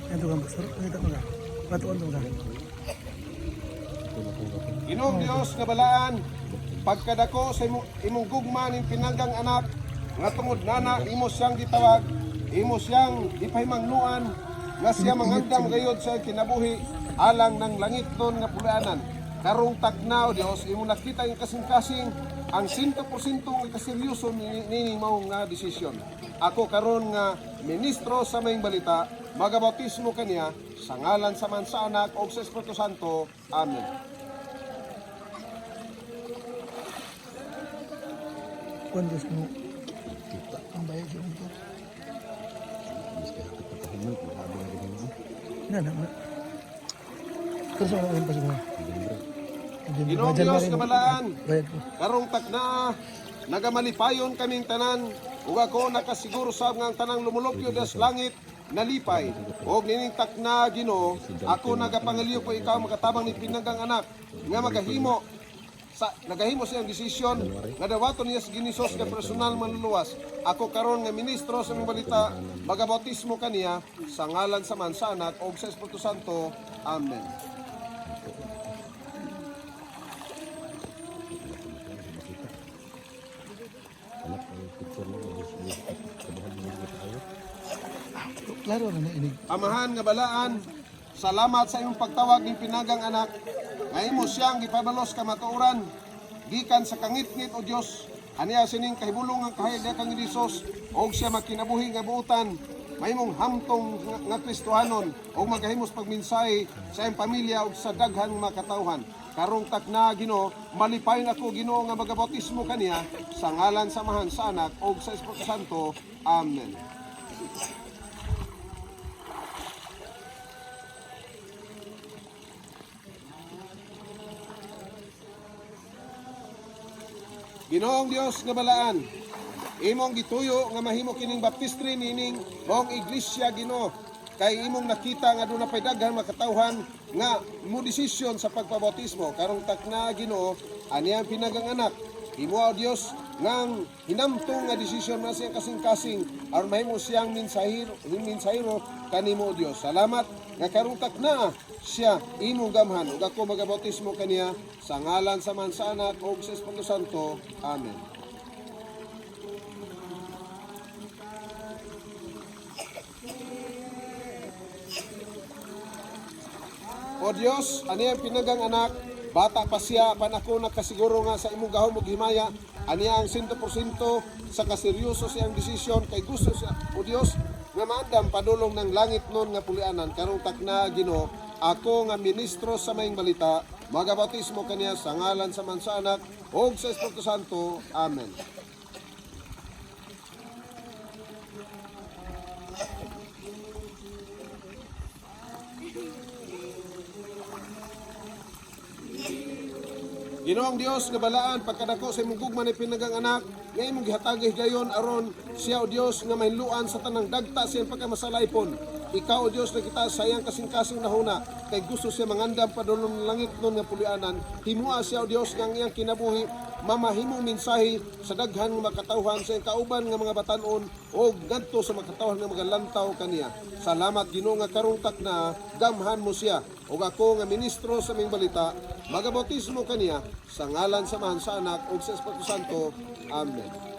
Ito ka pastor, ito ka. Batuan to ka. Ginoong Dios nga balaan, pagkadako sa imong gugma ning pinanggang anak, nga tungod nana imo siyang gitawag, imo siyang gipahimangnuan, nga siya mangandam gayod sa kinabuhi alang ng langit nun nga pulianan. Karong tagnaw Dios, imo nakita yung kasing-kasing ang 100% nga kaseryoso nini mao nga desisyon. Ako karon nga ministro sa maing balita, magabautismo kaniya sa ngalan sa Man sa Anak ug sa Espiritu Santo. Amen. Kuan Diyos mo. Ang bayad siya mo. Na. Terus wala pa siguro. Ginoong Dios nga balaan, Bayad ko. karong tagna nagamalipayon kaming tanan, ug ako nakasiguro sab nga ang tanang lumulupyo sa langit nalipay. Og nining takna Ginoo, ako nagapangaliw po ikaw makatabang ni pinanggang anak nga nagahimo siyang desisyon nga dawaton niya sa Ginisos nga personal manluluwas. Ako karon nga ministro sa mga balita, magabautismo kaniya sa ngalan sa Man sa Anak ug sa Espiritu Santo. Amen. Klaro na inig. Amahan nga balaan, salamat sa imong pagtawag ng pinanggang anak. Nga imo siyang gipabalos ka matuoran gikan sa kangitngit o Dios. Aniya sining kahibulong ang kahayag kang Hesus og siya makinabuhi nga buutan. Mahimong hamtong nga Kristohanon og magahimos pagminsahe sa iyang pamilya ug sa daghang mga katawhan. Karong takna Ginoo, malipayon ako Ginoo nga magabautismo kaniya sa ngalan sa Mahan sa Anak ug sa Espiritu Santo. Amen. Ginoong Dios nga balaan, imong gituyo nga mahimo kining baptistry nining mong iglesia Ginoo, kay imong nakita nga doon na pay daghang makatawhan nga mo desisyon sa pagpabautismo. Karong takna Ginoo, ani ang pinanggang anak, imo o Dios ngang hinamtong nga desisyon na siyang kasing-kasing aron mahimo siyang mensahero kanimo o Dios. Salamat nga karong takna siya imong gamhan ug ako magabautismo kaniya sa ngalan sa Man sa Anak ug sa Espiritu Santo. Amen. O Dios, ani ang pinanggang anak, bata pa siya, pan ako nakasiguro nga sa imong gahom ug himaya, ani ang 100% sa kaseryoso siyang desisyon kay gusto siya, o Dios, nga maandam padulong ng langit nun nga pulianan. Karong takna Ginoo, ako nga ministro sa maing balita, magabautismo kaniya sa ngalan sa Man sa Anak ug sa Espiritu Santo. Amen. Ginoong Dios nga balaan, pagkadako sa imong gugma ni pinanggang anak, nga imong gihatagih gayon aron siya o Dios nga mahinluan sa tanang dagta siyang pagkamasalaypon. Ikaw o Dios na kita sayang kasing-kasing nahuna, kay gusto siya mangandam padulong ng langit nun nga pulianan. Himua siya o Dios nga iyang kinabuhi, mamahimong mensahe sa daghan nga makatawhan sa iyang kauban nga mga batanon o ngadto sa makatawhan nga mga lantaw kaniya. Salamat Ginoo nga karong takna, gamhan mo siya. Ug ako nga ministro sa ming balita, magabautismo kaniya sa ngalan sa Man sa Anak ug sa Espiritu Santo. Amen.